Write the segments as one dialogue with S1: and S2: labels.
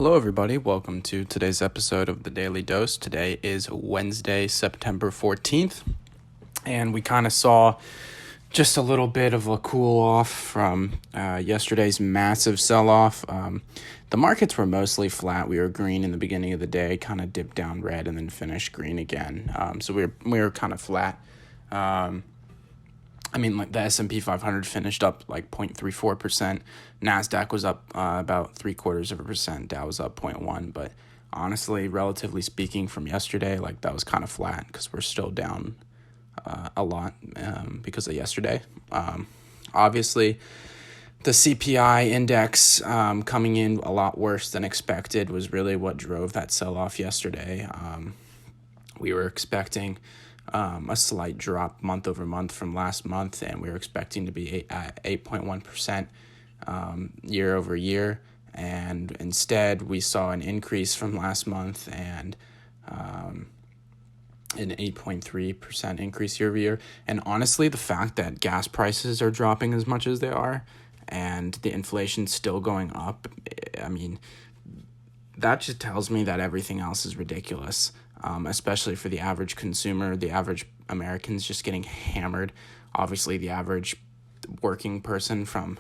S1: Hello, everybody. Welcome to today's episode of the Daily Dose. Today is Wednesday, September 14th, and we kind of saw just a little bit of a cool off from yesterday's massive sell-off. The markets were mostly flat. We were green in the beginning of the day, kind of dipped down red, and then finished green again. So we were kind of flat. Like the S&P 500 finished up like 0.34%. NASDAQ was up about 0.75%. Dow was up 0.1%. But honestly, relatively speaking, from yesterday, like that was kind of flat because we're still down a lot because of yesterday. Obviously, the CPI index coming in a lot worse than expected was really what drove that sell-off yesterday. We were expecting a slight drop month over month from last month, and we were expecting to be at 8.1% year over year, and instead we saw an increase from last month and an 8.3% increase year over year. And honestly, the fact that gas prices are dropping as much as they are and the inflation's still going up, that just tells me that everything else is ridiculous. Especially for the average consumer, the average American's just getting hammered. Obviously, the average working person from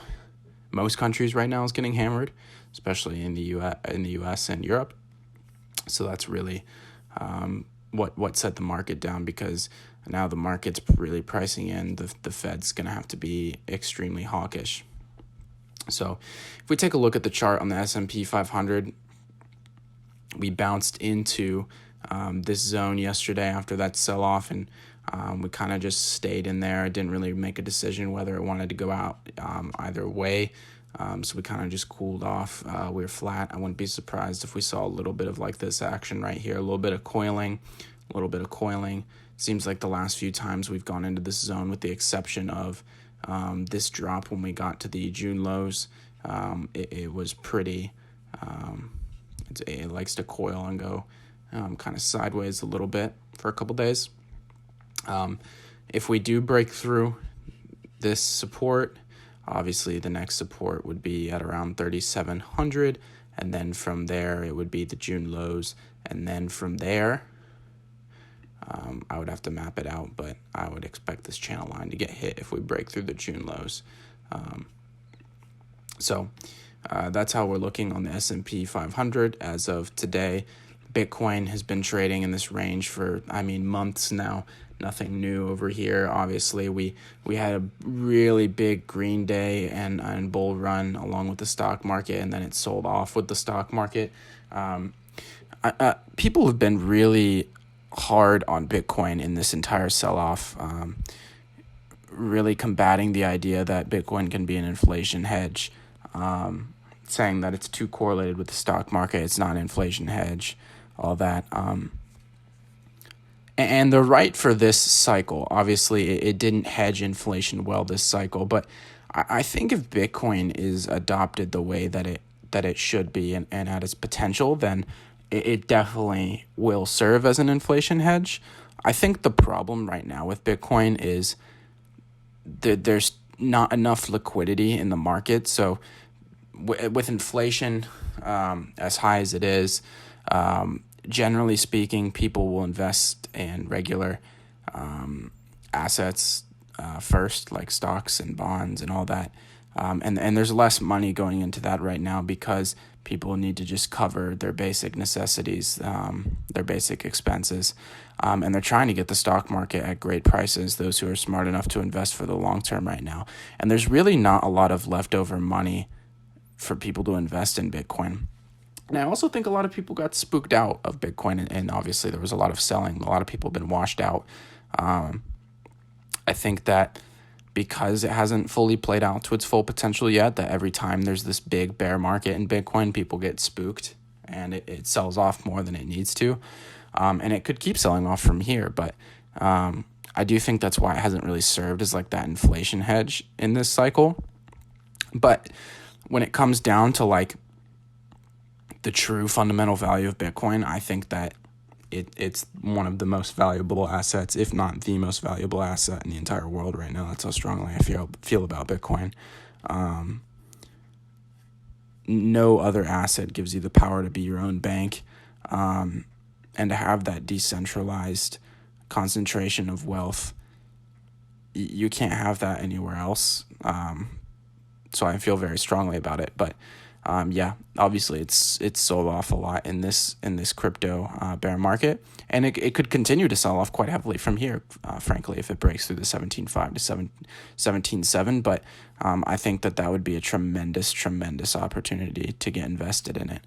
S1: most countries right now is getting hammered, especially in the U.S. and Europe. So that's really what set the market down, because now the market's really pricing in the Fed's going to have to be extremely hawkish. So if we take a look at the chart on the S&P 500, we bounced into this zone yesterday after that sell-off, and we kind of just stayed in there. I didn't really make a decision whether it wanted to go out either way, so we kind of just cooled off. We were flat. I wouldn't be surprised if we saw a little bit of like this action right here, a little bit of coiling. Seems like the last few times we've gone into this zone, with the exception of this drop when we got to the June lows, it was pretty, it likes to coil and go kind of sideways a little bit for a couple days. If we do break through this support, obviously the next support would be at around 3,700, and then from there it would be the June lows, and then from there I would have to map it out, but I would expect this channel line to get hit if we break through the June lows. So that's how we're looking on the S&P 500 as of today. Bitcoin has been trading in this range for, months now. Nothing new over here. Obviously, we had a really big green day and bull run along with the stock market, and then it sold off with the stock market. People have been really hard on Bitcoin in this entire sell-off, really combating the idea that Bitcoin can be an inflation hedge, saying that it's too correlated with the stock market. It's not an inflation hedge. All that. And they're right for this cycle. Obviously, it didn't hedge inflation well this cycle, but I think if Bitcoin is adopted the way that it should be and at its potential, then it definitely will serve as an inflation hedge. I think the problem right now with Bitcoin is that there's not enough liquidity in the market. So with inflation as high as it is, generally speaking, people will invest in regular assets first, like stocks and bonds and all that. And there's less money going into that right now because people need to just cover their basic necessities, their basic expenses. And they're trying to get the stock market at great prices, those who are smart enough to invest for the long term right now. And there's really not a lot of leftover money for people to invest in Bitcoin. And I also think a lot of people got spooked out of Bitcoin, and obviously there was a lot of selling. A lot of people have been washed out. I think that because it hasn't fully played out to its full potential yet, that every time there's this big bear market in Bitcoin, people get spooked and it sells off more than it needs to. And it could keep selling off from here, but I do think that's why it hasn't really served as like that inflation hedge in this cycle. But when it comes down to like the true fundamental value of Bitcoin, I think that it's one of the most valuable assets, if not the most valuable asset in the entire world right now. That's how strongly I feel about Bitcoin. no other asset gives you the power to be your own bank, and to have that decentralized concentration of wealth. You can't have that anywhere else. So I feel very strongly about it. But yeah, obviously it's sold off a lot in this crypto bear market, and it could continue to sell off quite heavily from here, frankly, if it breaks through the 17.5 to 17.7. But I think that would be a tremendous opportunity to get invested in it.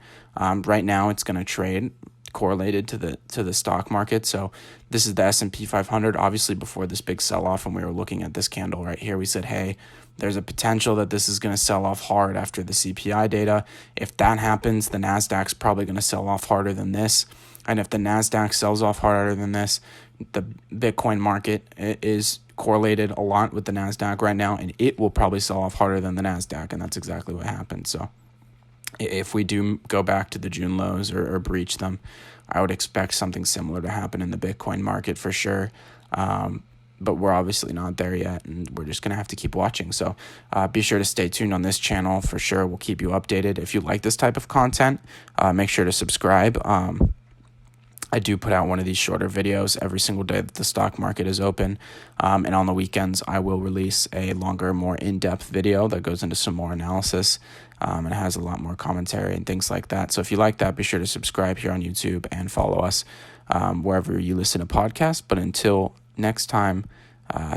S1: Right now, it's going to trade correlated to the stock market. So this is the S&P 500. Obviously, before this big sell-off, when we were looking at this candle right here, we said, hey, there's a potential that this is going to sell off hard after the CPI data. If that happens, the NASDAQ's probably going to sell off harder than this. And if the NASDAQ sells off harder than this, the Bitcoin market is correlated a lot with the NASDAQ right now, and it will probably sell off harder than the NASDAQ, and that's exactly what happened. So if we do go back to the June lows or breach them, I would expect something similar to happen in the Bitcoin market for sure. But we're obviously not there yet, and we're just going to have to keep watching. So be sure to stay tuned on this channel for sure. We'll keep you updated. If you like this type of content, make sure to subscribe. I do put out one of these shorter videos every single day that the stock market is open. And on the weekends, I will release a longer, more in-depth video that goes into some more analysis and has a lot more commentary and things like that. So if you like that, be sure to subscribe here on YouTube and follow us wherever you listen to podcasts. But until next time,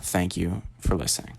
S1: thank you for listening.